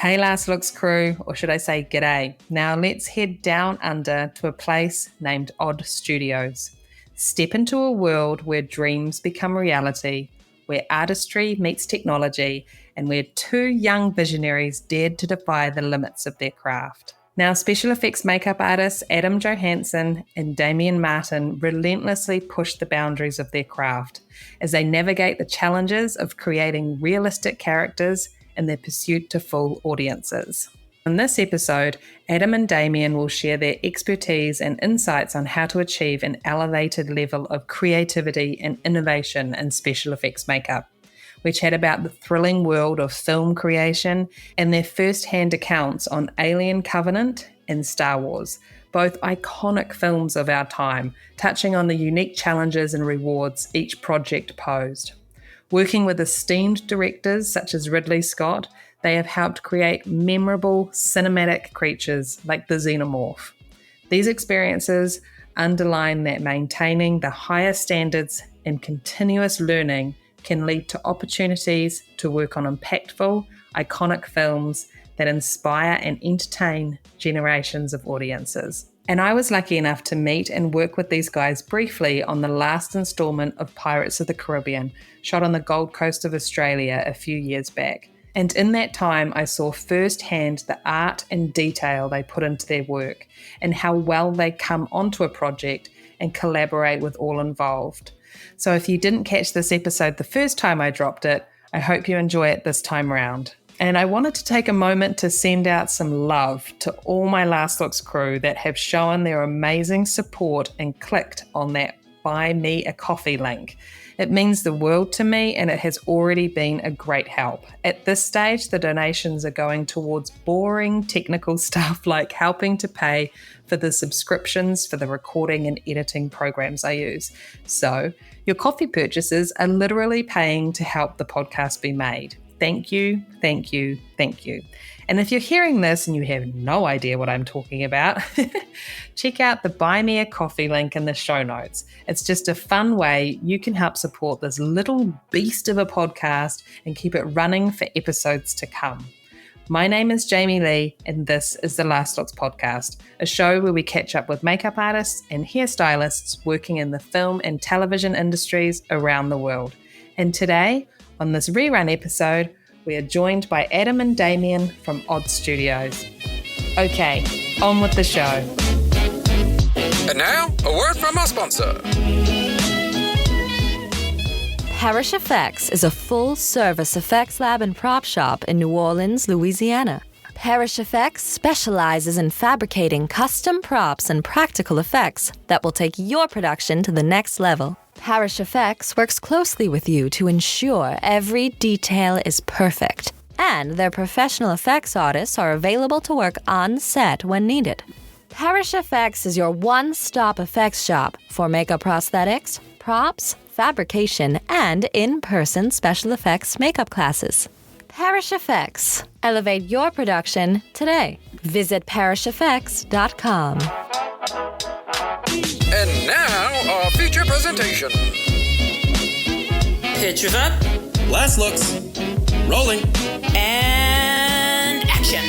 Hey Last Looks crew, or should I say g'day. Now let's head down under to a place named Odd Studios. Step into a world where dreams become reality, where artistry meets technology, and where two young visionaries dared to defy the limits of their craft. Now, special effects makeup artists Adam Johansen and Damian relentlessly push the boundaries of their craft as they navigate the challenges of creating realistic characters in their pursuit to fool audiences. In this episode, Adam and Damian will share their expertise and insights on how to achieve an elevated level of creativity and innovation in special effects makeup. We chat about the thrilling world of film creation and their first-hand accounts on Alien Covenant and Star Wars, both iconic films of our time, touching on the unique challenges and rewards each project posed. Working with esteemed directors such as Ridley Scott, they have helped create memorable cinematic creatures like the Xenomorph. These experiences underline that maintaining the highest standards and continuous learning can lead to opportunities to work on impactful, iconic films that inspire and entertain generations of audiences. And I was lucky enough to meet and work with these guys briefly on the last installment of Pirates of the Caribbean, shot on the Gold Coast of Australia a few years back. And in that time, I saw firsthand the art and detail they put into their work and how well they come onto a project and collaborate with all involved. So if you didn't catch this episode the first time I dropped it, I hope you enjoy it this time around. And I wanted to take a moment to send out some love to all my Last Looks crew that have shown their amazing support and clicked on that Buy Me a Coffee link. It means the world to me, and it has already been a great help. At this stage, the donations are going towards boring technical stuff like helping to pay for the subscriptions for the recording and editing programs I use. So your coffee purchases are literally paying to help the podcast be made. Thank you, thank you, thank you. And if you're hearing this and you have no idea what I'm talking about, check out the Buy Me a Coffee link in the show notes. It's just a fun way you can help support this little beast of a podcast and keep it running for episodes to come. My name is Jamie Lee, and this is the Last Looks Podcast, a show where we catch up with makeup artists and hairstylists working in the film and television industries around the world. And today, on this rerun episode, we are joined by Adam and Damian from Odd Studios. Okay, on with the show. And now, a word from our sponsor. Parish Effects is a full-service effects lab and prop shop in New Orleans, Louisiana. Parish Effects specializes in fabricating custom props and practical effects that will take your production to the next level. Parish Effects works closely with you to ensure every detail is perfect, and their professional effects artists are available to work on set when needed. Parish Effects is your one-stop effects shop for makeup prosthetics, props, fabrication, and in-person special effects makeup classes. Parish Effects. Elevate your production today. Visit parisheffects.com. And now, our feature presentation. Pictures up. Last looks. Rolling. And action.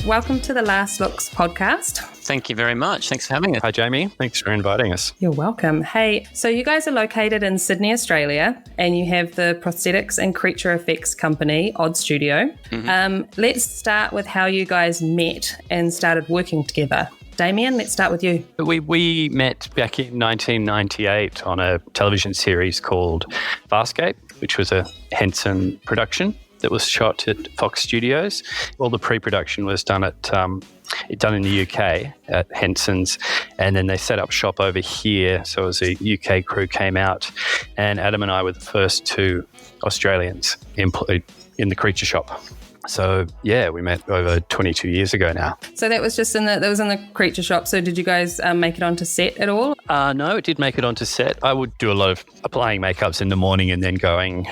Welcome to the Last Looks podcast. Thank you very much. Thanks for having us. Hi, Jamie. Thanks for inviting us. You're welcome. Hey, so you guys are located in Sydney, Australia, and you have the prosthetics and creature effects company, Odd Studio. Mm-hmm. Let's start with how you guys met and started working together. Damian, let's start with you. We met back in 1998 on a television series called Farscape, which was a Henson production that was shot at Fox Studios. All the pre-production was done in the UK at Henson's, and then they set up shop over here. So as a UK crew came out, and Adam and I were the first two Australians employed in the creature shop. So yeah, we met over 22 years ago now. So that was just in the creature shop. So did you guys make it onto set at all? No, it did make it onto set. I would do a lot of applying makeups in the morning and then going,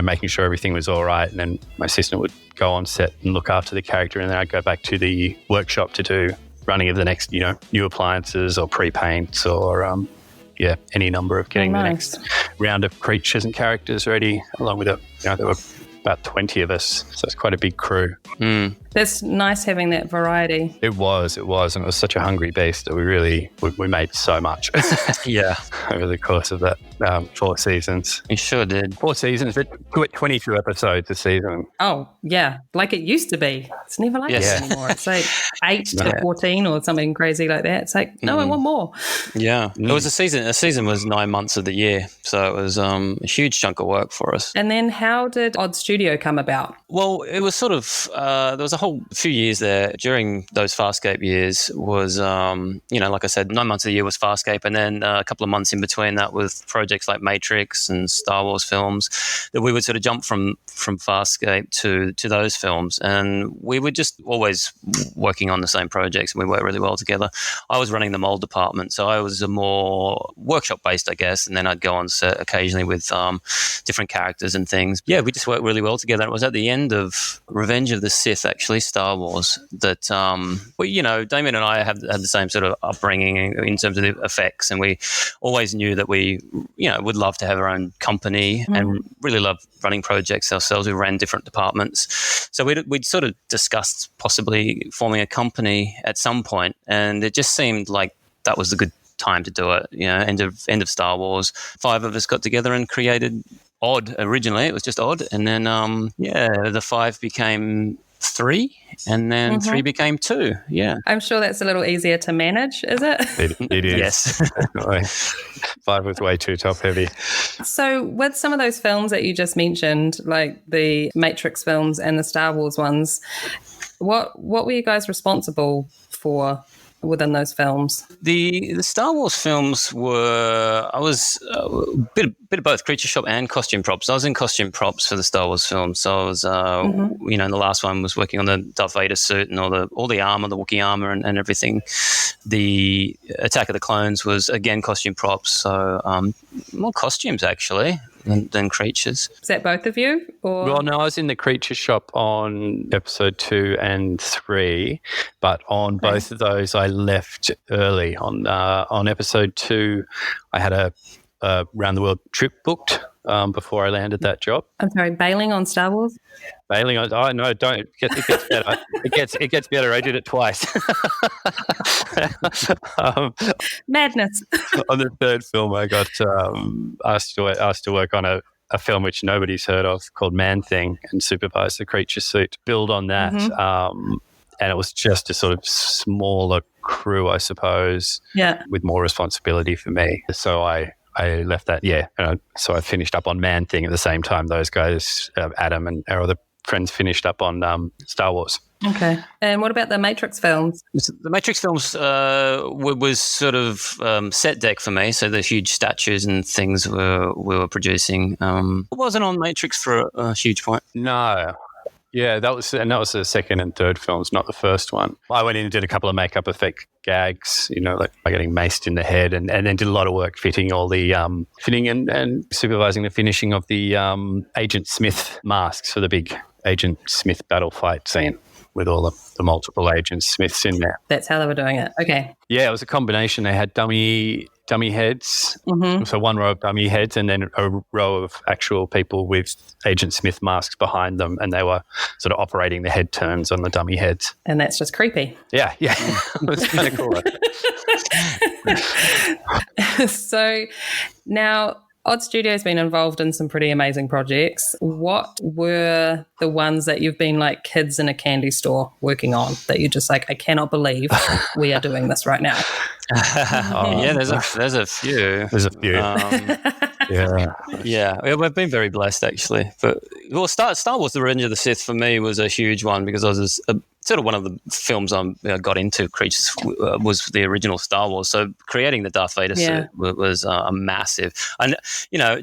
making sure everything was all right. And then my assistant would go on set and look after the character. And then I'd go back to the workshop to do running of the next, new appliances or pre-paints or, any number of getting the next round of creatures and characters ready, along with there were about 20 of us. So it's quite a big crew. That's nice having that variety. It was. And it was such a hungry beast that we made so much. Yeah. Over the course of that 4 seasons. You sure did. 4 seasons, but 22 episodes a season. Oh, yeah. Like it used to be. It's never like that anymore. It's like 8 to 14 or something crazy like that. It's like, no, I want more. Yeah. It was a season. A season was 9 months of the year. So it was a huge chunk of work for us. And then how did Odd Studio come about? Well, it was sort of, there was a whole few years there during those Farscape years was, like I said, 9 months of the year was Farscape, and then a couple of months in between that with projects like Matrix and Star Wars films that we would sort of jump from Farscape to those films. And we were just always working on the same projects, and we worked really well together. I was running the mold department, so I was a more workshop-based, I guess, and then I'd go on set occasionally with different characters and things. Yeah, we just worked really well together. It was at the end of Revenge of the Sith, actually, Star Wars, that, Damian and I had the same sort of upbringing in terms of the effects, and we always knew that we, would love to have our own company and really love running projects ourselves. We ran different departments. So we'd sort of discussed possibly forming a company at some point, and it just seemed like that was the good time to do it. End of Star Wars. 5 of us got together and created Odd. Originally, it was just Odd, and then the 5 became 3, and then 3 became 2. Yeah, I'm sure that's a little easier to manage, is it? It is. Yes. Definitely. 5 was way too top heavy. So with some of those films that you just mentioned, like the Matrix films and the Star Wars ones, what were you guys responsible for within those films? The Star Wars films were, I was a bit of both creature shop and costume props. I was in costume props for the Star Wars films. So I was, in the last one was working on the Darth Vader suit and all the armor, the Wookiee armor and everything. The Attack of the Clones was, again, costume props. So more costumes, actually, than creatures. Is that both of you? Or? Well, no, I was in the creature shop on episode 2 and 3, but on both of those I left early. On episode 2, I had a round the world trip booked before I landed that job. I'm sorry, bailing on Star Wars? Bailing on? Oh no, don't. It gets better. It gets better. I did it twice. Madness. On the 3rd film, I got asked to work on a film which nobody's heard of called Man Thing and supervise the creature suit. Build on that, and it was just a sort of smaller crew, I suppose. Yeah. With more responsibility for me, so I left that. Yeah, so I finished up on Man Thing at the same time those guys, Adam and our other friends, finished up on Star Wars. Okay. And what about the Matrix films? The Matrix films was sort of set deck for me. So the huge statues and things we were producing. It wasn't on Matrix for a huge point. No. Yeah, that was the 2nd and 3rd films, not the first one. I went in and did a couple of makeup effect gags, like by getting maced in the head, and then did a lot of work fitting all the fitting and supervising the finishing of the Agent Smith masks for the big Agent Smith battle fight scene with all the multiple Agent Smiths in there. That's how they were doing it. Okay. Yeah, it was a combination. They had dummy heads, so one row of dummy heads, and then a row of actual people with Agent Smith masks behind them, and they were sort of operating the head turns on the dummy heads. And that's just creepy. Yeah. It was kind of cool. So now Odd Studio's been involved in some pretty amazing projects. What were the ones that you've been like kids in a candy store working on that you're just like, I cannot believe we are doing this right now? Yeah, there's a few. There's a few. Yeah, we've been very blessed actually. But Star Wars: The Revenge of the Sith for me was a huge one because I was sort of one of the films I got into. Creatures was the original Star Wars, so creating the Darth Vader suit was a massive. And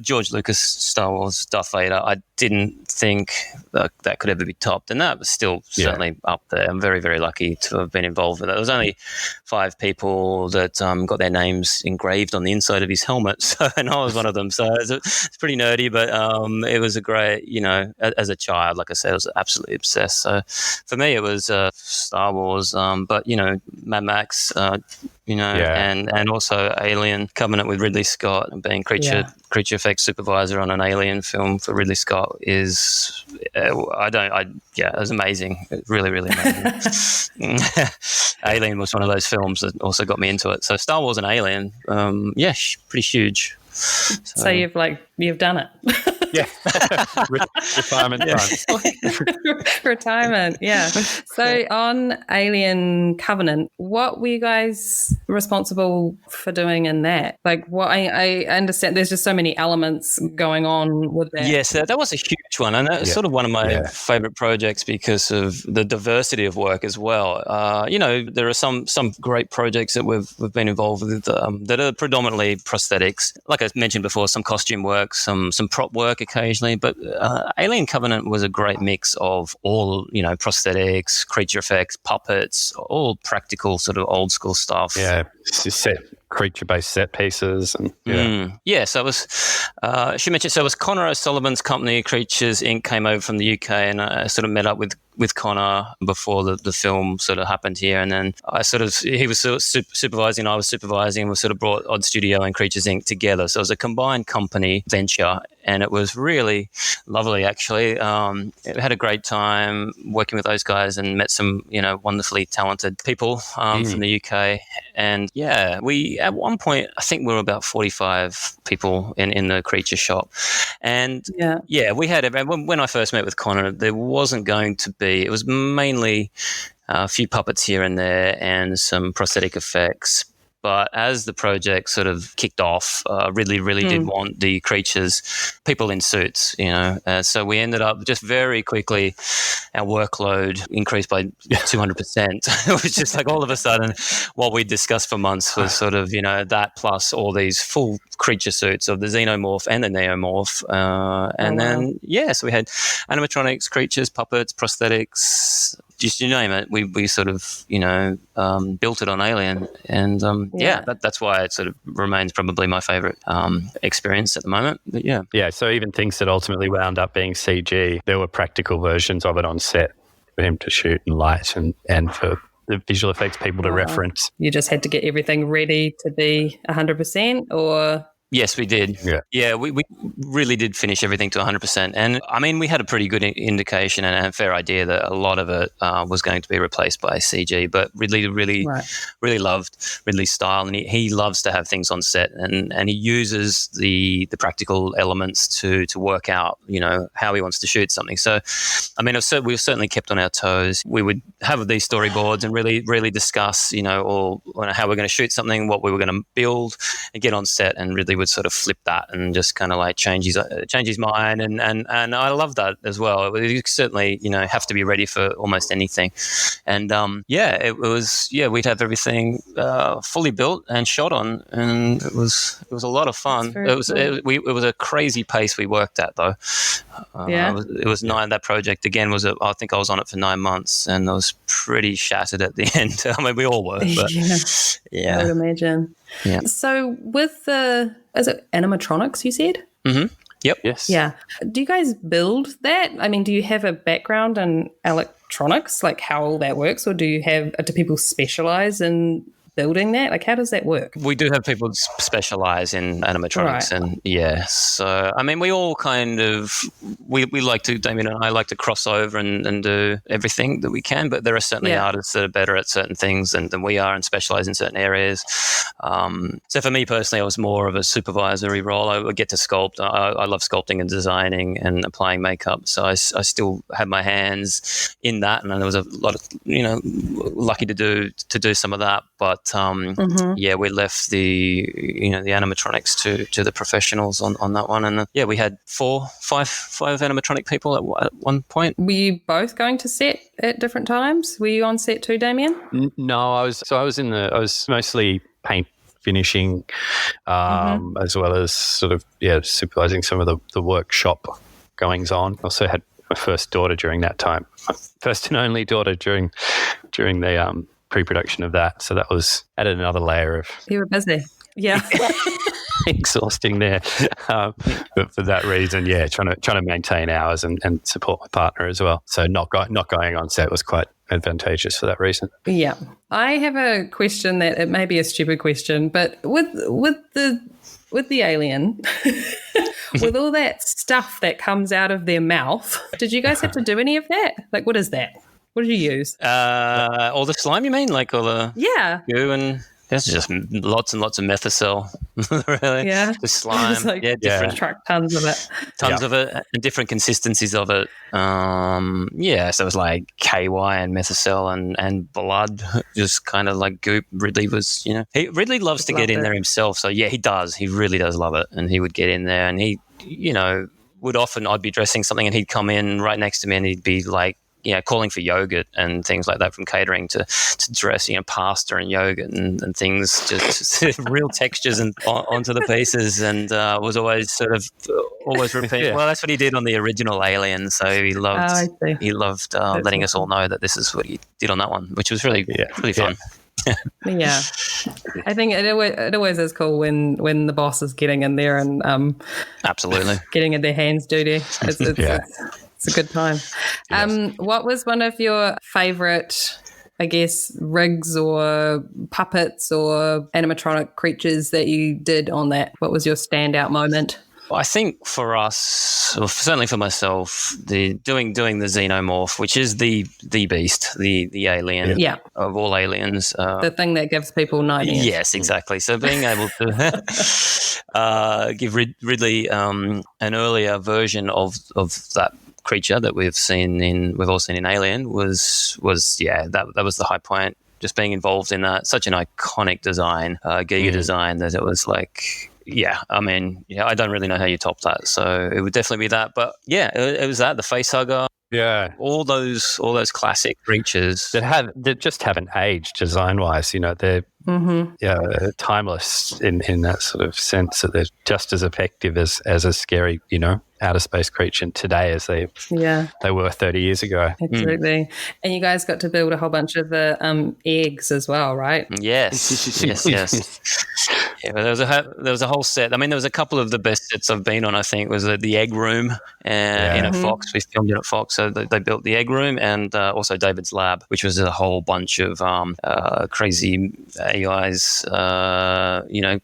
George Lucas Star Wars Darth Vader, I didn't think that could ever be topped, and that was still certainly up there. I'm very, very lucky to have been involved with it. There was only 5 people that got their names engraved on the inside of his helmet, and I was one of them. So it's pretty nerdy, but it was a great, as a child, like I said, I was absolutely obsessed. So for me, it was Star Wars, but Mad Max, and also Alien Covenant with Ridley Scott, and being creature effects supervisor on an Alien film for Ridley Scott is, it was amazing. Really, really amazing. Alien was one of those films that also got me into it. So Star Wars and Alien, pretty huge. So you've done it. Yeah. Retirement time. Retirement, yeah. So on Alien Covenant, what were you guys responsible for doing in that? Like, what I understand there's just so many elements going on with that. Yes, that was a huge one. And that's sort of one of my favorite projects because of the diversity of work as well. There are some great projects that we've been involved with that are predominantly prosthetics. Like I mentioned before, some costume work, some prop work occasionally, but Alien Covenant was a great mix of all, prosthetics, creature effects, puppets, all practical sort of old school stuff. Yeah, creature-based set pieces. And so it was, she mentioned, so it was Connor O'Sullivan's company, Creatures Inc., came over from the UK, and I sort of met up with Connor before the film sort of happened here, and then he was sort of supervising, I was supervising, and we sort of brought Odd Studio and Creatures Inc. together. So it was a combined company venture, and it was really lovely, actually. Had a great time working with those guys and met some, wonderfully talented people from the UK. And we, at one point, I think we were about 45 people in the creature shop. And we had, when I first met with Connor, there wasn't going to be, it was mainly a few puppets here and there and some prosthetic effects. But as the project sort of kicked off, Ridley really did want the creatures, people in suits, So we ended up just very quickly, our workload increased by 200%. It was just like all of a sudden what we discussed for months was sort of, that plus all these full creature suits of the xenomorph and the neomorph. So we had animatronics, creatures, puppets, prosthetics, just you name it. We sort of, built it on Alien. And that's why it sort of remains probably my favorite experience at the moment. But yeah. So even things that ultimately wound up being CG, there were practical versions of it on set for him to shoot and light and for the visual effects people to reference. You just had to get everything ready to be 100%, or? Yes, we did. Yeah, we really did finish everything to 100%. And I mean, we had a pretty good indication and a fair idea that a lot of it was going to be replaced by CG. But Ridley really loved Ridley's style, and he loves to have things on set, and he uses the practical elements to work out, how he wants to shoot something. So, I mean, we've certainly kept on our toes. We would have these storyboards and really discuss, how we're going to shoot something, what we were going to build, and get on set, and Ridley would sort of flip that and just kind of like change his mind, and I love that as well. You certainly have to be ready for almost anything, and it was we'd have everything fully built and shot on, and it was a lot of fun. It was a crazy pace we worked at though. It was 9. That project again I think I was on it for 9 months, and I was pretty shattered at the end. I mean, we all were, but I would imagine. Yeah. So with is it animatronics you said? Mm-hmm. Yep. Yes. Yeah. Do you guys build that? I mean, do you have a background in electronics, like how all that works, or do people specialize in building that? Like, how does that work? We do have people specialize in animatronics, and so I mean, we all kind of we like to, Damian and I like to cross over and do everything that we can, but there are certainly artists that are better at certain things than we are and specialize in certain areas. So for me personally, I was more of a supervisory role. I would get to sculpt. I love sculpting and designing and applying makeup, so I still had my hands in that, and there was a lot of lucky to do some of that, but we left the animatronics to the professionals on that one, and we had five animatronic people at one point. Were you both going to set at different times? Were you on set too, Damian? No, I was mostly paint finishing, as well as sort of supervising some of the workshop goings on. Also had my first daughter during that time, my first and only daughter during the pre-production of that, so that was added another layer of. You were busy, exhausting there, but for that reason, trying to maintain hours and support my partner as well. So not going on set was quite advantageous for that reason. Yeah. I have a question that it may be a stupid question, but with the alien, with all that stuff that comes out of their mouth, did you guys have to do any of that? Like, what is that? What did you use? All the slime, you mean? Like all the goo and... There's just lots and lots of methicel, really. Yeah. The slime. Just like different truck tons of it. Tons of it and different consistencies of it. So it was like KY and methicel and blood, just kind of like goop. Ridley was, Ridley loves to get in there himself. So, yeah, he does. He really does love it. And he would get in there and he, would often, I'd be dressing something and he'd come in right next to me and he'd be like, calling for yogurt and things like that from catering to dress, pasta and yogurt and things, just real textures and onto the pieces, and was always sort of repeating. Yeah. Well, that's what he did on the original Alien, so he loved letting us all know that this is what he did on that one, which was really fun. Yeah, I think it always is cool when the boss is getting in there and absolutely getting in their hands dirty. It's a good time. Yes. What was one of your favourite, I guess, rigs or puppets or animatronic creatures that you did on that? What was your standout moment? Well, I think for us, or certainly for myself, doing the xenomorph, which is the beast, the alien of all aliens. The thing that gives people nightmares. Yes, exactly. So being able to give Ridley an earlier version of that creature that we've all seen in Alien was that was the high point. Just being involved in that, such an iconic design, Giga design, that it was like, I don't really know how you top that. So it would definitely be that. But it was that, the facehugger. Yeah, all those classic creatures that just haven't aged design wise. They're timeless in that sort of sense, that they're just as effective as a scary outer space creature today as they were 30 years ago. Absolutely. And you guys got to build a whole bunch of the eggs as well, right? Yes. Yeah, but there was a whole set. I mean, there was a couple of the best sets I've been on. I think was the egg room in Fox. We filmed it at Fox, so they built the egg room, and also David's lab, which was a whole bunch of crazy AIs,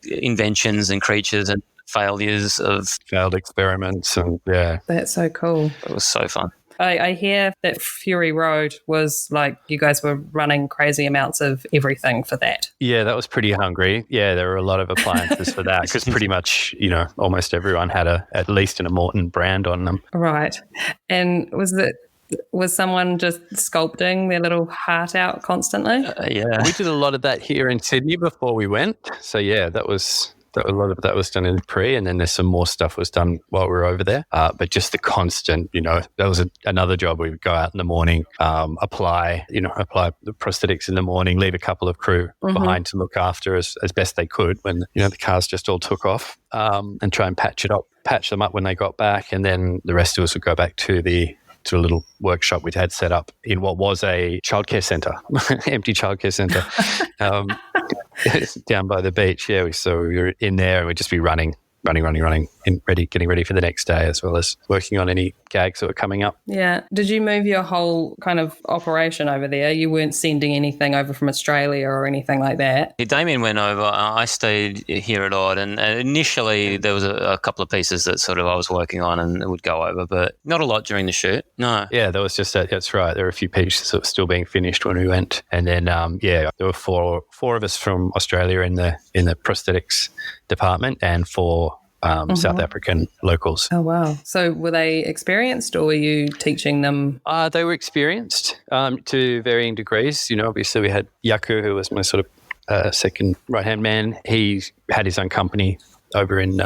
inventions and creatures and failures of failed experiments, and that's so cool. It was so fun. I hear that Fury Road was like you guys were running crazy amounts of everything for that. Yeah, that was pretty hungry. Yeah, there were a lot of appliances for that because pretty much, almost everyone had at least an Immortan brand on them. Right. And was someone just sculpting their little heart out constantly? Yeah. We did a lot of that here in Sydney before we went. So, a lot of that was done in pre, and then there's some more stuff was done while we were over there. But just the constant, that was another job. We would go out in the morning, apply the prosthetics in the morning, leave a couple of crew behind to look after as best they could when, the cars just all took off, and try and patch them up when they got back. And then the rest of us would go back to a little workshop we'd had set up in what was a childcare centre, empty childcare centre, down by the beach. Yeah, so we were in there and we'd just be running, and getting ready for the next day, as well as working on any gags that were coming up. Yeah. Did you move your whole kind of operation over there? You weren't sending anything over from Australia or anything like that? Yeah, Damian went over. I stayed here at Odd, and initially there was a couple of pieces that sort of I was working on and would go over, but not a lot during the shoot. No. Yeah, there was just that. That's right. There were a few pieces that were still being finished when we went, and then there were four of us from Australia in the prosthetics department, and four South African locals. Oh, wow. So were they experienced, or were you teaching them? They were experienced to varying degrees. Obviously we had Yaku, who was my sort of second right-hand man. He had his own company over in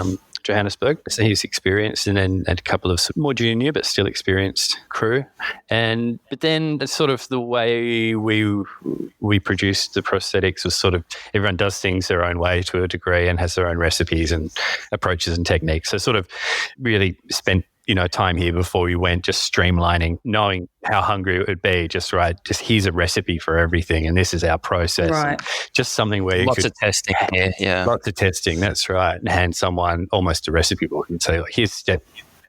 Johannesburg, so he's experienced, and then a couple of more junior but still experienced crew. But then sort of the way we produced the prosthetics was sort of everyone does things their own way to a degree and has their own recipes and approaches and techniques. So sort of really spent time here before we went, just streamlining, knowing how hungry it would be. Just here's a recipe for everything, and this is our process. Right. Just something where lots of testing. Yeah, lots of testing. That's right. And hand someone almost a recipe book and say, here's step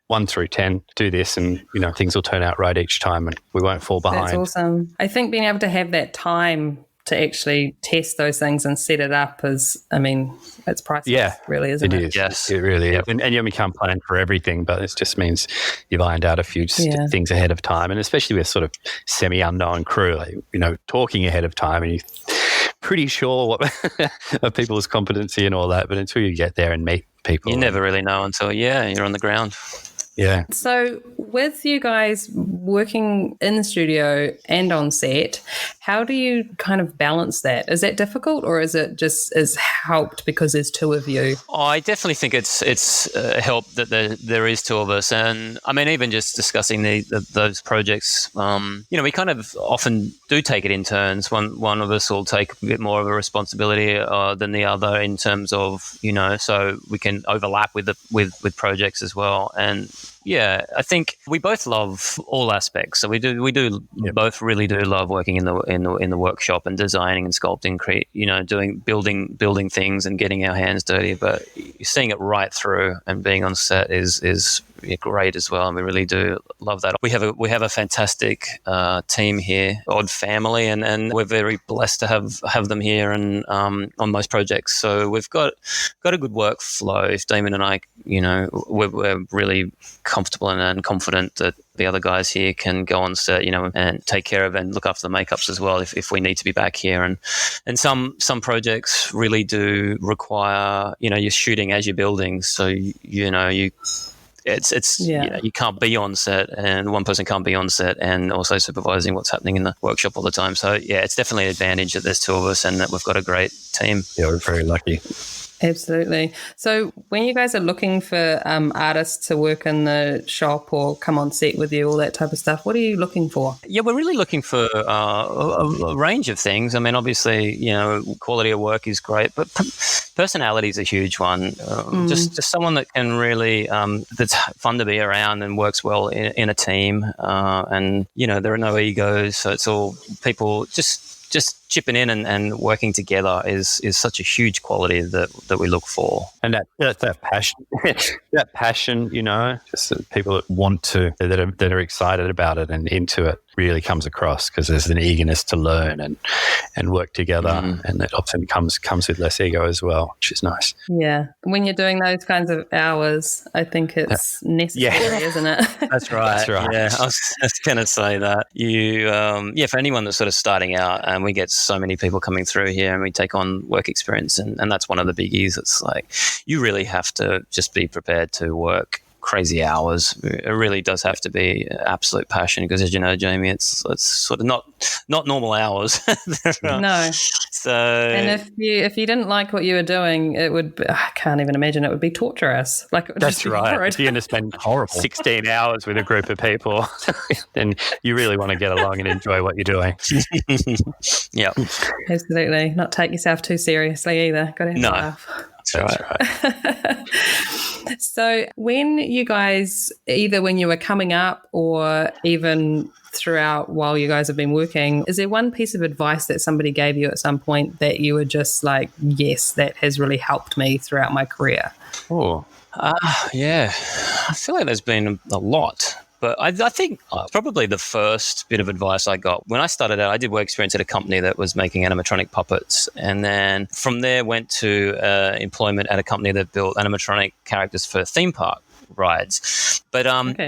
1 through 10, do this, and things will turn out right each time, and we won't fall behind. That's awesome. I think being able to have that time to actually test those things and set it up is, it's priceless, really, isn't it? It is. Yes. It really is. And you can't plan for everything, but it just means you've ironed out a few things ahead of time. And especially with sort of semi-unknown crew, talking ahead of time, and you're pretty sure what of people's competency and all that. But until you get there and meet people, You never really know until, you're on the ground. Yeah. So with you guys working in the studio and on set, how do you kind of balance that? Is that difficult, or is it just is helped because there's two of you? I definitely think it's helped that there is two of us, and even just discussing those projects. We kind of often do take it in turns. One of us will take a bit more of a responsibility than the other in terms of so we can overlap with projects as well. And yeah, I think we both love all aspects. So we both really do love working in the workshop and designing and sculpting, doing building things and getting our hands dirty. But seeing it right through and being on set is great as well, and we really do love that. We have a fantastic team here, Odd Family, and we're very blessed to have them here and on most projects. So we've got a good workflow. If Damian and I, we're really comfortable and confident that the other guys here can go on set, and take care of and look after the makeups as well if we need to be back here. And some projects really do require, you're shooting as you're building, so you can't be on set, and one person can't be on set and also supervising what's happening in the workshop all the time. So it's definitely an advantage that there's two of us and that we've got a great team. Yeah, we're very lucky. Absolutely. So when you guys are looking for artists to work in the shop or come on set with you, all that type of stuff, what are you looking for? Yeah, we're really looking for a range of things. Obviously, quality of work is great, but personality is a huge one. Just someone that can really, that's fun to be around and works well in a team. And, there are no egos. So it's all people just chipping in and working together is such a huge quality that we look for. And that passion, that passion, just the people that want to, that are excited about it and into it, really comes across, because there's an eagerness to learn and work together, and that often comes with less ego as well, which is nice. Yeah. When you're doing those kinds of hours, I think it's necessary, isn't it? That's right. That's right. Yeah, I was going to say that. You, for anyone that's sort of starting out, and we get so many people coming through here and we take on work experience, and that's one of the biggies. It's like you really have to just be prepared to work crazy hours. It really does have to be absolute passion, because as you know, Jamie, it's sort of not normal hours. No. So, and if you didn't like what you were doing, it would be, I can't even imagine, it would be torturous. Like, it would That's just be right. horrid. If you're going to spend 16 hours with a group of people, then you really want to get along and enjoy what you're doing. yeah, Absolutely. Not take yourself too seriously either. Got to have a laugh. That's right. So when you guys, either when you were coming up or even throughout while you guys have been working, is there one piece of advice that somebody gave you at some point that you were just like, yes, that has really helped me throughout my career? Oh, yeah. I feel like there's been a lot. But I think probably the first bit of advice I got when I started out, I did work experience at a company that was making animatronic puppets. And then from there went to employment at a company that built animatronic characters for theme park rides. But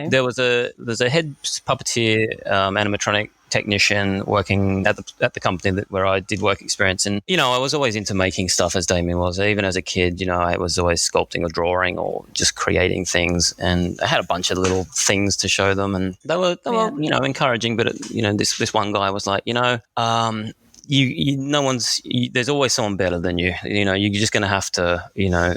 there was a head puppeteer animatronic technician working at the company where I did work experience. And, I was always into making stuff, as Damian was. Even as a kid, I was always sculpting or drawing or just creating things. And I had a bunch of little things to show them. And they were encouraging. But, this one guy was like, there's always someone better than you. You're just going to have to,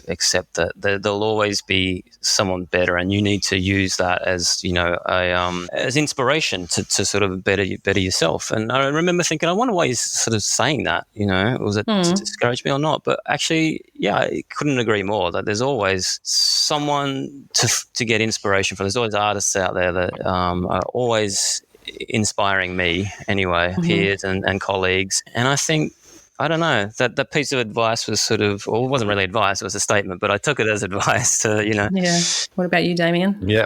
accept that there'll always be someone better, and you need to use that as, as inspiration to sort of better yourself. And I remember thinking, I wonder why he's sort of saying that. Was it to discourage me or not? But actually, yeah, I couldn't agree more. That there's always someone to get inspiration from. There's always artists out there that are always inspiring me anyway, peers and colleagues. And I think I don't know. That piece of advice was sort of, well, it wasn't really advice, it was a statement, but I took it as advice to, Yeah. What about you, Damian? Yeah.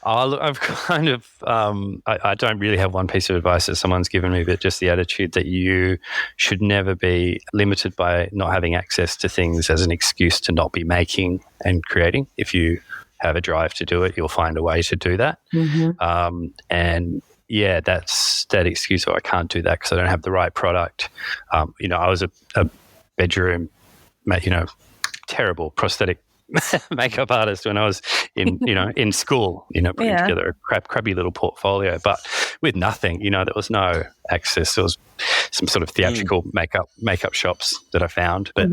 Look, I've kind of, I don't really have one piece of advice that someone's given me, but just the attitude that you should never be limited by not having access to things as an excuse to not be making and creating. If you have a drive to do it, you'll find a way to do that. And yeah, that's that excuse, I can't do that because I don't have the right product. I was a bedroom, terrible prosthetic makeup artist when I was in school, putting together a crappy little portfolio, but with nothing, there was no access. There was some sort of theatrical makeup shops that I found, but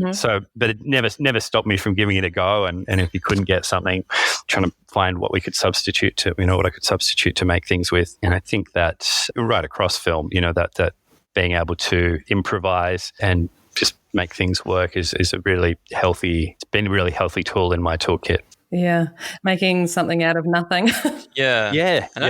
it never stopped me from giving it a go. And if you couldn't get something, trying to find what I could substitute to make things with. And I think that right across film, that being able to improvise and just make things work is a really healthy. It's been a really healthy tool in my toolkit. Yeah, making something out of nothing. Yeah. No,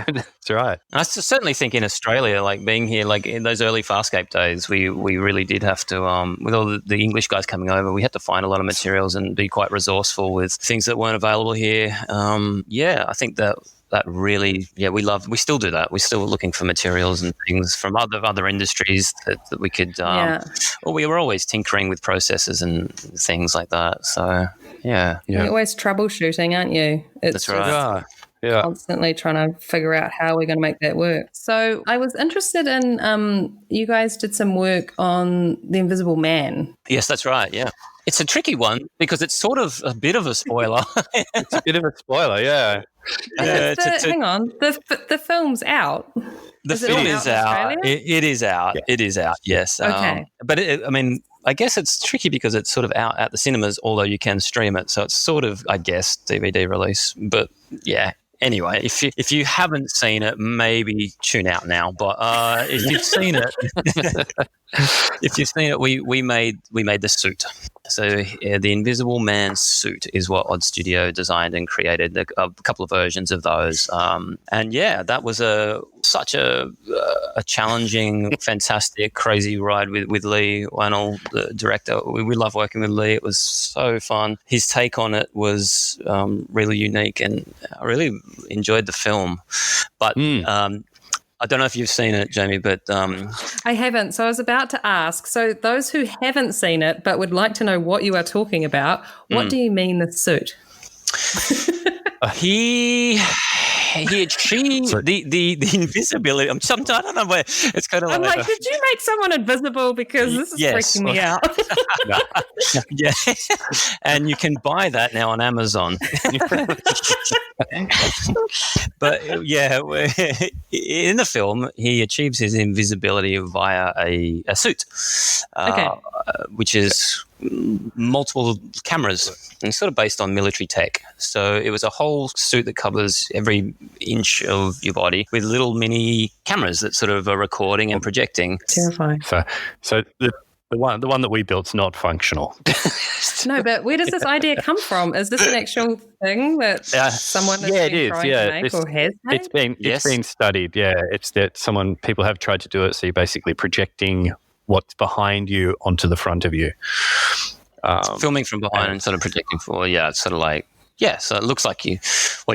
that's right. I certainly think in Australia, like being here, like in those early Farscape days, we really did have to, with all the English guys coming over, we had to find a lot of materials and be quite resourceful with things that weren't available here. I think that really, we still do that. We're still looking for materials and things from other industries that we could, well, we were always tinkering with processes and things like that. So, yeah. You're always troubleshooting, aren't you? That's right. Yeah. Constantly trying to figure out how we're going to make that work. So I was interested in, you guys did some work on The Invisible Man. Yes, that's right, yeah. It's a tricky one because it's sort of a bit of a spoiler. It's a bit of a spoiler, yeah. Hang on, the film's out. The film is out. It is out. Yeah. It is out. Yes. Okay. But I guess it's tricky because it's sort of out at the cinemas, although you can stream it. So it's sort of, I guess, DVD release. But yeah. Anyway, if you haven't seen it, maybe tune out now. But if you've seen it, we made the suit. So the Invisible Man suit is what Odd Studio designed and created. A couple of versions of those, and that was such a challenging, fantastic, crazy ride with Lee Wannell, the director. We love working with Lee. It was so fun. His take on it was really unique, and I really enjoyed the film. But I don't know if you've seen it, Jamie, but I haven't. So I was about to ask. So those who haven't seen it but would like to know what you are talking about, what do you mean the suit? He achieved the invisibility. I don't know where it's kind of I'm like. like, did you make someone invisible? Because this is freaking me out. Yeah, and you can buy that now on Amazon. But in the film, he achieves his invisibility via a suit, which is multiple cameras and sort of based on military tech. So it was a whole suit that covers every inch of your body with little mini cameras that sort of are recording and projecting. Terrifying. So the one that we built's not functional. No, but where does this idea come from? Is this an actual thing that someone has been trying to make or has made? It's been studied. Yeah, it's that people have tried to do it. So you're basically projecting what's behind you onto the front of you. Filming from behind and sort of projecting forward. Yeah, it's sort of like, so it looks like you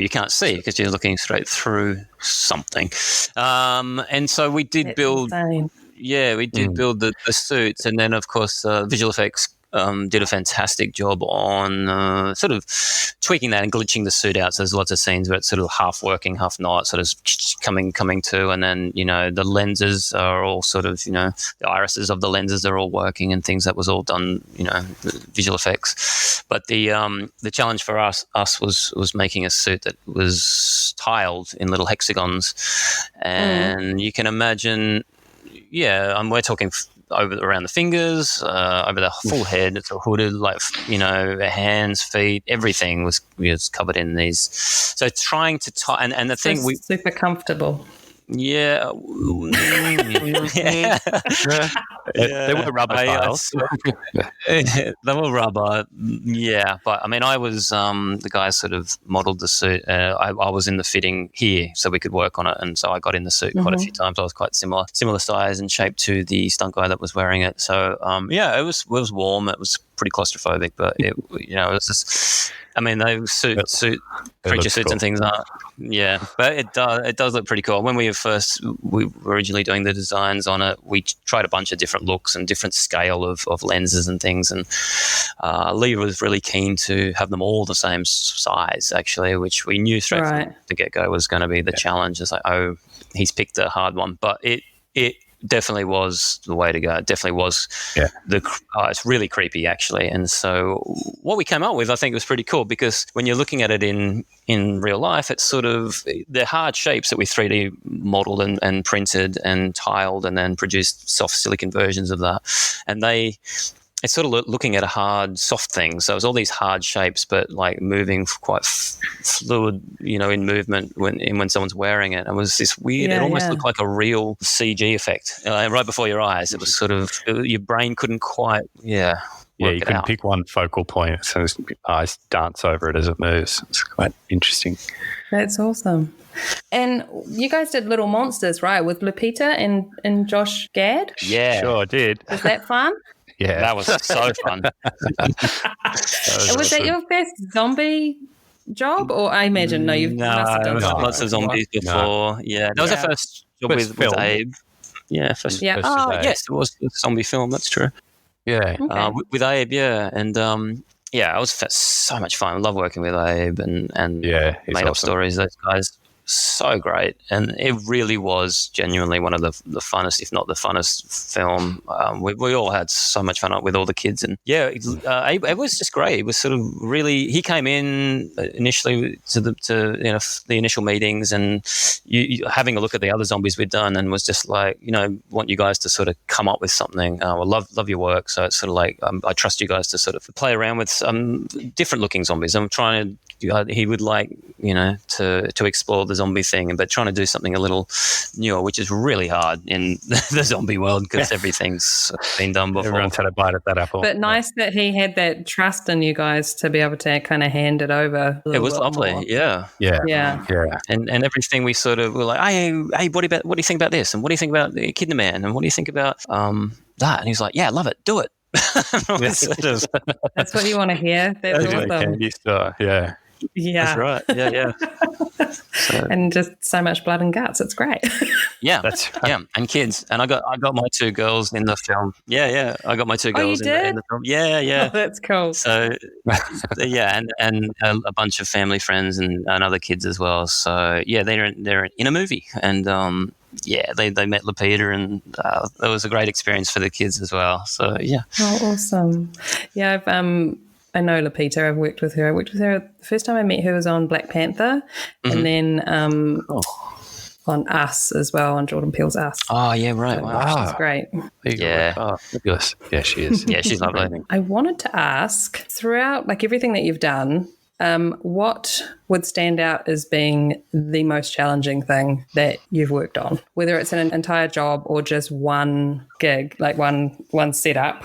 can't see because you're looking straight through something. And so we did build the suits, and then of course visual effects did a fantastic job on sort of tweaking that and glitching the suit out. So there's lots of scenes where it's sort of half working, half not, sort of coming to, and then the lenses are all sort of the irises of the lenses are all working and things. That was all done visual effects. But the challenge for us was making a suit that was tiled in little hexagons, and you can imagine. Yeah, we're talking around the fingers, over the full head. It's a hooded, hands, feet, everything was covered in these. So trying to tie, and the thing super comfortable. Yeah. Yeah. They were rubber tiles. They were rubber. Yeah. But I mean, I was the guy sort of modeled the suit. I was in the fitting here so we could work on it. And so I got in the suit quite a few times. I was quite similar size and shape to the stunt guy that was wearing it. So, it was warm. It was pretty claustrophobic, but it was just, I mean, those suit creature suits and things aren't. Yeah, but it does look pretty cool. When we were originally doing the designs on it, we tried a bunch of different looks and different scale of lenses and things. And Lee was really keen to have them all the same size, actually, which we knew straight from the get-go was going to be the challenge. It's like, oh, he's picked a hard one, but it definitely was the way to go. It definitely was. Yeah. It's really creepy, actually. And so what we came up with, I think, was pretty cool because when you're looking at it in real life, it's sort of they're hard shapes that we 3D modeled and printed and tiled and then produced soft silicon versions of that. And it's sort of looking at a hard, soft thing. So it was all these hard shapes, but like moving quite fluid, in movement when someone's wearing it. It was this weird, it almost looked like a real CG effect right before your eyes. It was sort of, your brain couldn't quite, you couldn't pick one focal point. So his eyes dance over it as it moves. It's quite interesting. That's awesome. And you guys did Little Monsters, right, with Lupita and Josh Gad? Yeah. Sure did. Was that fun? Yeah. That was so fun. Was that your first zombie job? Or I imagine, no, you've must have done lots of zombies before. No. Yeah. That was our first job with Abe. Yeah. First yes, it was a zombie film. That's true. Yeah. Okay. With Abe, yeah. And it was so much fun. I love working with Abe and made up stories. Those guys, so great. And it really was genuinely one of the funnest, if not the funnest film. We all had so much fun with all the kids. And it was just great. It was sort of really, he came in initially to the initial meetings and you having a look at the other zombies we'd done and was just like, want you guys to sort of come up with something. I love your work. So it's sort of like, I trust you guys to sort of play around with some different looking zombies. I'm trying to, he would like, to explore the zombie thing, but trying to do something a little newer, which is really hard in the zombie world because everything's been done before. Everyone's had a bite at that apple. But nice that he had that trust in you guys to be able to kind of hand it over. It was lovely, more. Yeah. And everything we sort of were like, hey, what do you think about this? And what do you think about the Echidna Man? And what do you think about that? And he's like, yeah, love it, do it. That's what you want to hear. That's awesome. Candy store, yeah. Yeah, that's right. Yeah. And just so much blood and guts. It's great. Yeah, that's right. Yeah, and kids. And I got my two girls in the film. Yeah. I got my two girls in the film. Yeah. Oh, that's cool. So and a bunch of family friends and other kids as well. So yeah, they're in a movie and they met Lupita and that was a great experience for the kids as well. So yeah. Oh, awesome. Yeah, I know Lupita. I've worked with her. The first time I met her was on Black Panther, and then on Us as well, on Jordan Peele's Us. Oh yeah, right. Wow, she's great. Yeah, fabulous. Yeah, she is. Yeah, she's lovely. I wanted to ask, throughout like everything that you've done, what would stand out as being the most challenging thing that you've worked on, whether it's an entire job or just one gig, like one setup?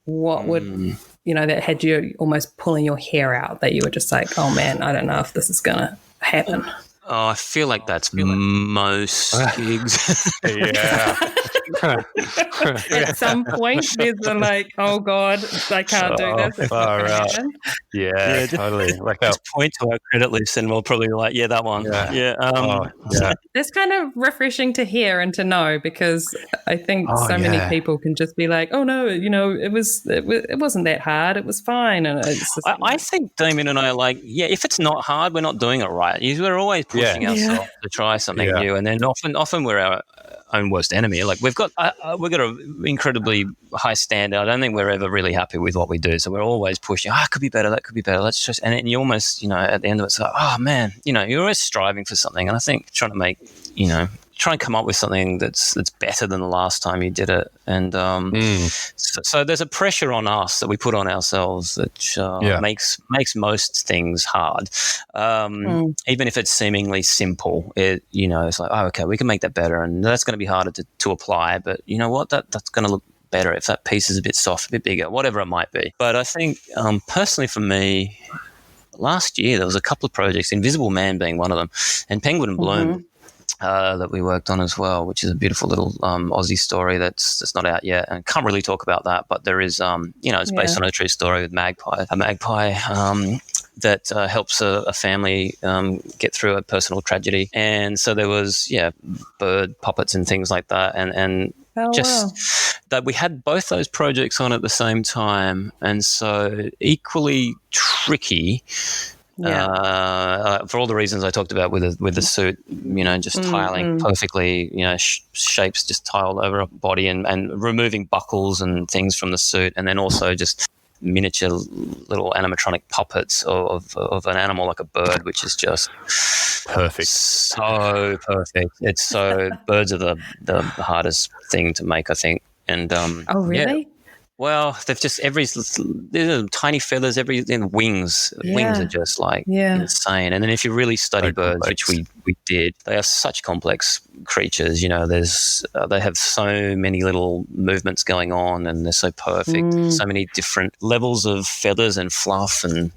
What would that had you almost pulling your hair out, that you were just like, oh man, I don't know if this is gonna happen? Oh, I feel like that's most gigs. Yeah. At some point, there's a like, oh God, I can't do this. Far out. Yeah, totally. Like just point to our credit list and we'll probably be like, yeah, that one. Yeah. That's kind of refreshing to hear and to know, because I think many people can just be like, oh no, it wasn't that hard. It was fine. And it's just, I think Damian and I are like, if it's not hard, we're not doing it right. We're always pushing ourselves to try something new, and then often we're our own worst enemy. Like we've got an incredibly high standard. I don't think we're ever really happy with what we do, so we're always pushing. It could be better. That could be better. Let's just, and then you almost, at the end of it, it's like, oh man, you're always striving for something. And I think trying to make, try and come up with something that's better than the last time you did it. And so there's a pressure on us that we put on ourselves that makes most things hard. Even if it's seemingly simple, it's like, oh, okay, we can make that better, and that's going to be harder to apply. But you know what? That's going to look better if that piece is a bit soft, a bit bigger, whatever it might be. But I think personally for me, last year there was a couple of projects, Invisible Man being one of them, and Penguin and Bloom. That we worked on as well, which is a beautiful little Aussie story that's not out yet, and can't really talk about that. But there is, it's based on a true story with a magpie that helps a family get through a personal tragedy. And so there was, bird puppets and things like that, and that we had both those projects on at the same time, and so equally tricky. For all the reasons I talked about with the suit, just tiling perfectly, shapes just tiled over a body and removing buckles and things from the suit, and then also just miniature little animatronic puppets of an animal like a bird, which is just perfect. So perfect. It's so birds are the hardest thing to make, I think. And oh really? Yeah. Well, they've just there's tiny feathers, wings. Yeah. Wings are just insane. And then if you really study birds, which we did, they are such complex creatures. They have so many little movements going on, and they're so perfect. So many different levels of feathers and fluff, and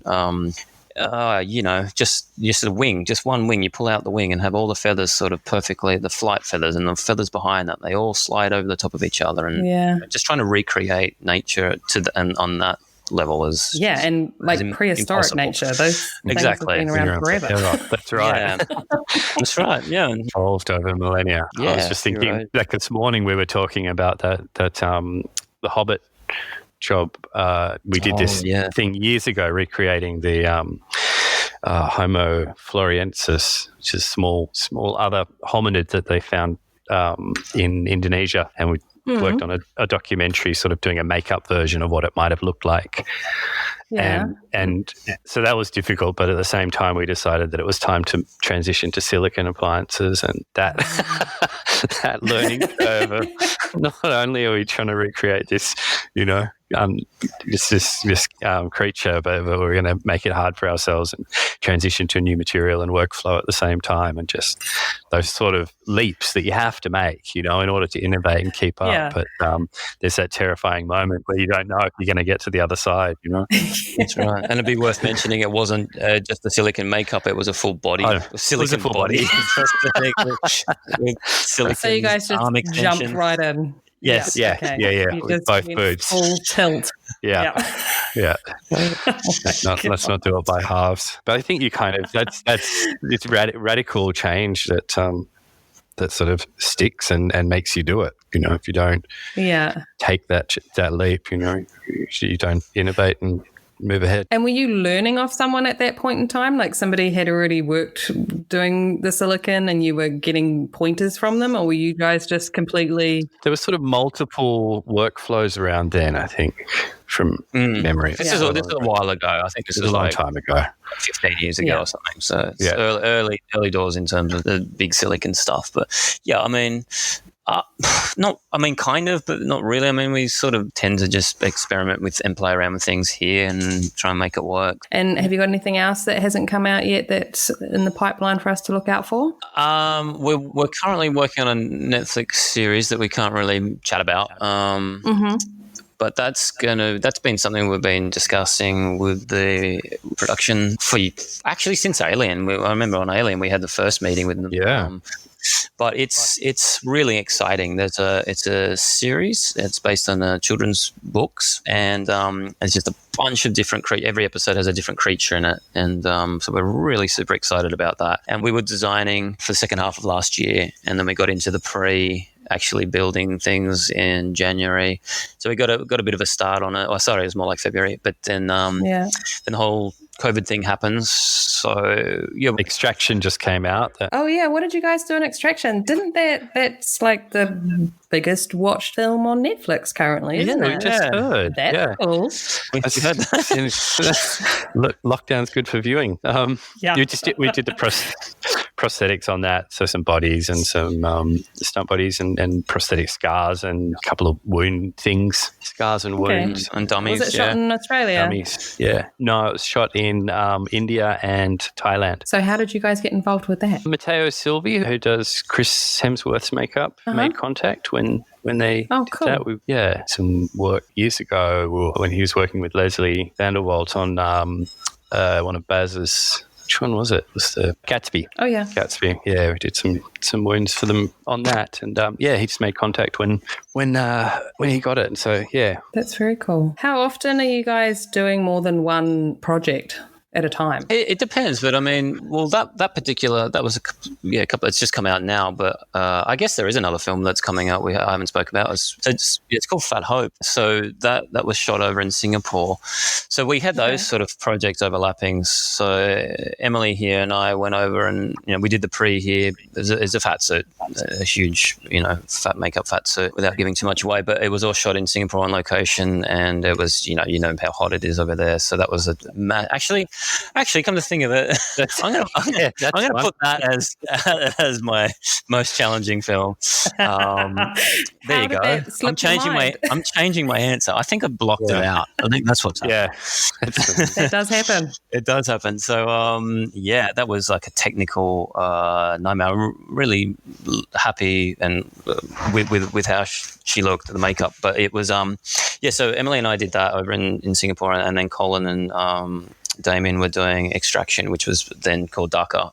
just a wing, just one wing. You pull out the wing and have all the feathers sort of perfectly, the flight feathers and the feathers behind that, they all slide over the top of each other. And just trying to recreate nature and on that level is and like prehistoric impossible. Nature. Those things have been around forever. That's right. Yeah. That's right. Yeah, evolved over millennia. I was just thinking, like this morning we were talking about that the Hobbit job. We did this thing years ago, recreating the Homo floresiensis, which is small other hominid that they found in Indonesia, and we worked on a documentary, sort of doing a makeup version of what it might have looked like. Yeah. And so that was difficult, but at the same time we decided that it was time to transition to silicon appliances, and that that learning curve of not only are we trying to recreate this, this creature, but we're going to make it hard for ourselves and transition to a new material and workflow at the same time, and just those sort of leaps that you have to make, in order to innovate and keep up. But there's that terrifying moment where you don't know if you're going to get to the other side, That's right. And it'd be worth mentioning it wasn't just the silicon makeup, it was a full body. Silicon full body. with silicon so you guys just jumped right in. Yes, with both boots. Full tilt. Yeah. Let's not do it by halves. But I think you kind of it's radical change that sort of sticks and makes you do it. If you don't take that leap, you don't innovate and move ahead. And were you learning off someone at that point in time? Like somebody had already worked doing the silicon and you were getting pointers from them, or were you guys just completely... There was sort of multiple workflows around then, I think, from memory. This is a while ago. I think this is a long time ago. 15 years ago or something. So it's early doors in terms of the big silicon stuff. But kind of, but not really. I mean, we sort of tend to just experiment with and play around with things here and try and make it work. And have you got anything else that hasn't come out yet that's in the pipeline for us to look out for? We're currently working on a Netflix series that we can't really chat about. But that's been something we've been discussing with the production actually since Alien. I remember on Alien we had the first meeting with them. Yeah. But it's really exciting. It's a series. It's based on children's books, and it's just a bunch of different every episode has a different creature in it, and so we're really super excited about that. And we were designing for the second half of last year, and then we got into the actually building things in January. So we got a bit of a start on it. Oh, sorry, it was more like February. But then then the whole COVID thing happens. So Extraction just came out. Oh yeah, what did you guys do in Extraction? Didn't that's like the biggest watched film on Netflix currently, isn't it? We just heard. That's cool. we heard that. Look, lockdown's good for viewing. We did the prosthetics on that. So some bodies and some stunt bodies and prosthetic scars and a couple of wound things, scars and wounds. And dummies. Was it shot in Australia? Dummies. Yeah. No, it was shot in India and Thailand. So how did you guys get involved with that? Matteo Silvi, who does Chris Hemsworth's makeup, made contact when they Oh, did cool. that. Some work years ago when he was working with Leslie Vanderwalt on one of Baz's. Which one was it? It was the Gatsby. Oh, yeah. Gatsby. Yeah, we did some wounds for them on that, and he just made contact when he got it. And so That's very cool. How often are you guys doing more than one project at a time? It depends, but I mean, well, that was a couple. It's just come out now, but I guess there is another film that's coming out. I haven't spoken about. It's called Fat Hope. So that was shot over in Singapore. So we had those sort of projects overlapping. So Emily here and I went over and we did the pre here. There's a fat suit, a huge fat makeup fat suit. Without giving too much away, but it was all shot in Singapore on location, and it was you know how hot it is over there. So that was Actually, come to think of it, I'm going to put that as my most challenging film. There you go. I'm changing my answer. I think I blocked it out. I think that's what's happening. Yeah, it does happen. It does happen. So that was like a technical nightmare. I'm really happy and with how she looked, the makeup. But it was so Emily and I did that over in Singapore, and then Colin and Damian were doing Extraction, which was then called Dhaka.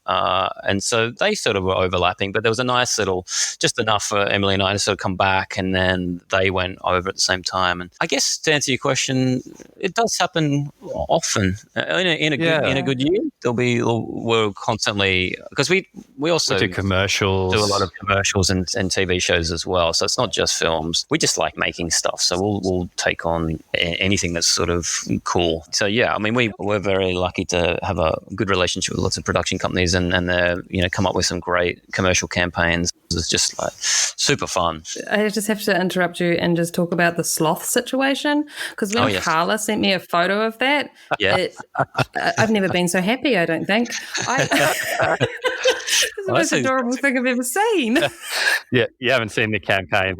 And so they sort of were overlapping, but there was a nice little, just enough for Emily and I to sort of come back, and then they went over at the same time. And I guess to answer your question, it does happen often. In a good year, we're constantly, because we also do commercials, do a lot of commercials and TV shows as well. So it's not just films. We just like making stuff. So we'll take on anything that's sort of cool. So yeah, I mean, we're very lucky to have a good relationship with lots of production companies, and they're come up with some great commercial campaigns. It's just like super fun. I just have to interrupt you and just talk about the sloth situation, because when Carla sent me a photo of that, I've never been so happy, I don't think. It's the most adorable thing I've ever seen. Yeah, you haven't seen the campaign.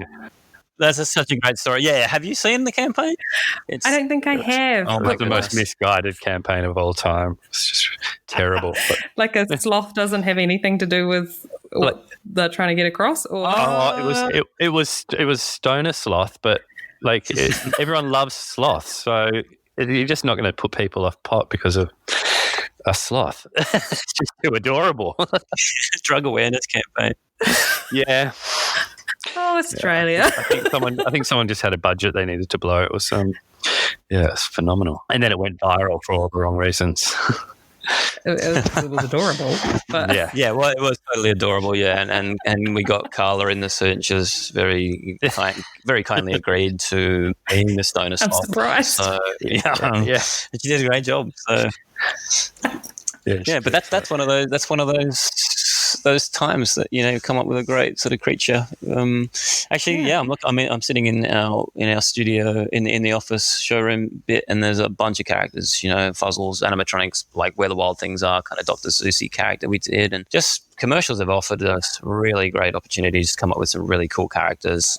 That's such a great story. Yeah, have you seen the campaign? I don't think I have. It's the most misguided campaign of all time. It's just terrible. But. Like a sloth doesn't have anything to do with what they're trying to get across? Or it was stoner sloth, but everyone loves sloths, so you're just not going to put people off pot because of a sloth. It's just too adorable. Drug awareness campaign. Yeah. Oh, Australia! Yeah, I think someone just had a budget they needed to blow. It was it's phenomenal, and then it went viral for all the wrong reasons. It was adorable, but well, it was totally adorable. Yeah, and we got Carla in the suit, and she was very kindly agreed to being the stoner I'm sloth. surprised. So she did a great job. So but that's one of those times that come up with a great sort of creature. I'm sitting in our studio in the office showroom bit, and there's a bunch of characters, fuzzles, animatronics, like Where the Wild Things Are, kind of Dr. Seussy character we did, and just commercials have offered us really great opportunities to come up with some really cool characters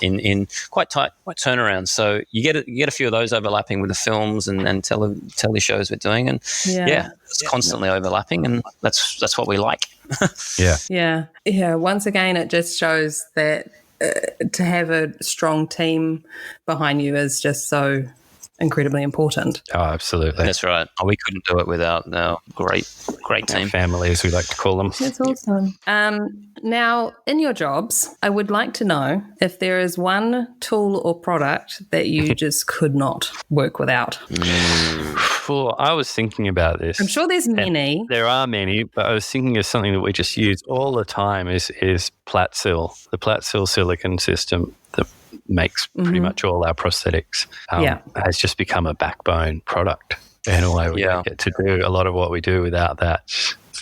in quite tight turnaround. So you get a few of those overlapping with the films and telly shows we're doing, and it's constantly overlapping, and that's what we like. Yeah. Once again, it just shows that to have a strong team behind you is just so incredibly important. Oh, absolutely. That's right. We couldn't do it without our great team. Family, as we like to call them. That's awesome. Now, in your jobs, I would like to know if there is one tool or product that you just could not work without. Well, I was thinking about this. I'm sure there's many. There are many, but I was thinking of something that we just use all the time is Platsil, the Platsil silicon system that makes pretty much all our prosthetics. Has just become a backbone product. In a way, we don't get to do a lot of what we do without that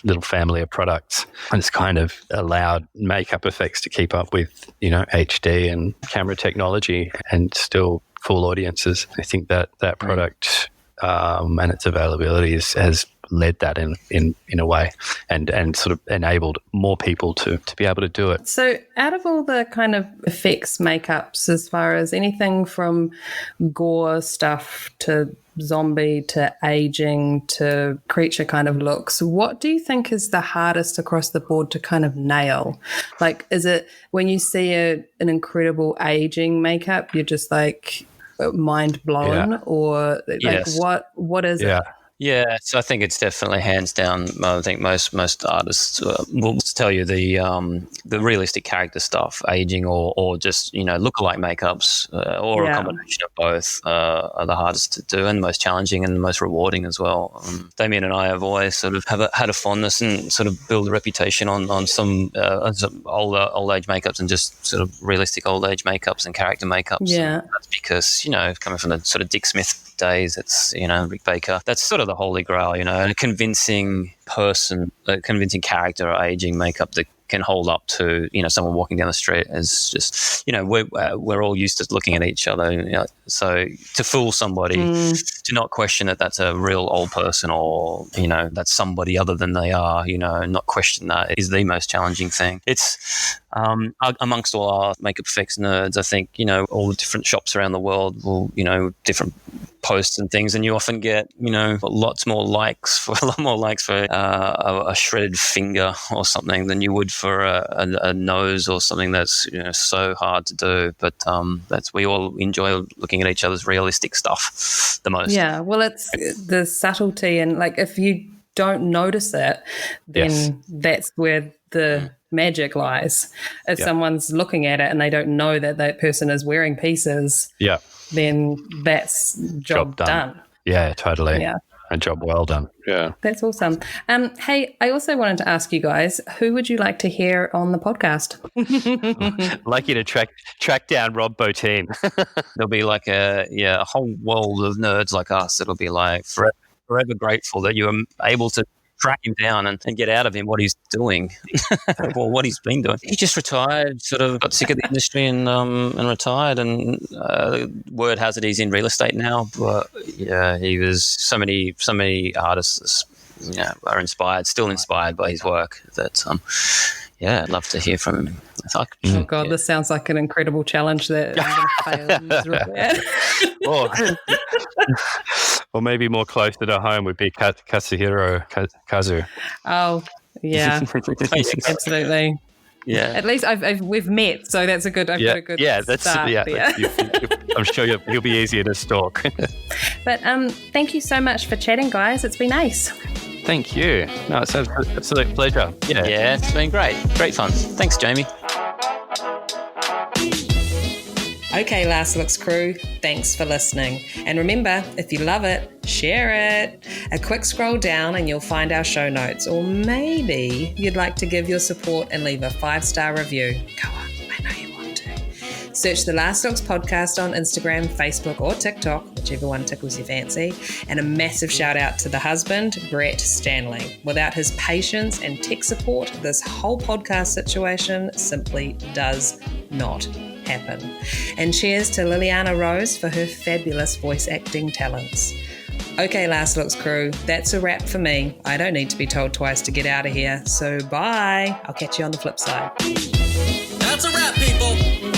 little family of products. And it's kind of allowed makeup effects to keep up with, HD and camera technology and still cool audiences. I think that product and its availability has led that in a way, and sort of enabled more people to be able to do it. So out of all the kind of effects makeups, as far as anything from gore stuff to zombie to aging to creature kind of looks, what do you think is the hardest across the board to kind of nail? Like, is it when you see an incredible aging makeup, you're just like mind blown, or like Yes. what is it? Yeah, so I think it's definitely hands down. I think most artists will tell you the realistic character stuff, aging or just lookalike makeups or a combination of both are the hardest to do and the most challenging and the most rewarding as well. Damian and I have always sort of had a fondness and sort of build a reputation on some old age makeups and just sort of realistic old age makeups and character makeups. Yeah, and that's because coming from the sort of Dick Smith days, it's Rick Baker. That's sort of the holy grail, a convincing person, a convincing character or aging makeup that can hold up to someone walking down the street. Is just we're all used to looking at each other, so to fool somebody, to not question that that's a real old person or that's somebody other than they are, not question that is the most challenging thing. It's amongst all our makeup effects nerds, I think all the different shops around the world will different posts and things, and you often get a lot more likes for a shredded finger or something than you would for a nose or something that's so hard to do. But we all enjoy looking at each other's realistic stuff the most. Yeah, well, it's the subtlety, and like if you don't notice it, then that's where the magic lies. If someone's looking at it and they don't know that person is wearing pieces, then that's job done. Yeah, totally. Yeah. A job well done. Yeah. That's awesome. Hey, I also wanted to ask you guys, who would you like to hear on the podcast? I'd like you to track down Rob Bottin. There'll be like a whole world of nerds like us. It'll be like forever grateful that you were able to track him down and get out of him what he's doing or what he's been doing. He just retired, sort of got sick of the industry and retired, and word has it he's in real estate now. But he was so many artists are still inspired by his work that I'd love to hear from him. Oh God, this sounds like an incredible challenge that I'm going to fail miserably. Or maybe more closer to home would be Kazuhiro Kazu. Oh, yeah, absolutely. Yeah, at least we've met, so that's a good. I've got a good. Yeah, that's start there. I'm sure he'll be easier to stalk. But thank you so much for chatting, guys. It's been nice. Thank you. No, it's an absolute pleasure. Yeah, it's been great fun. Thanks, Jamie. Okay, Last Looks crew, thanks for listening. And remember, if you love it, share it. A quick scroll down and you'll find our show notes. Or maybe you'd like to give your support and leave a 5-star review. Go on, I know you want to. Search the Last Looks podcast on Instagram, Facebook, or TikTok, whichever one tickles your fancy. And a massive shout out to the husband, Brett Stanley. Without his patience and tech support, this whole podcast situation simply does not happen. And cheers to Liliana Rose for her fabulous voice acting talents. Okay, Last Looks crew, that's a wrap for me. I don't need to be told twice to get out of here, so bye. I'll catch you on the flip side. That's a wrap, people.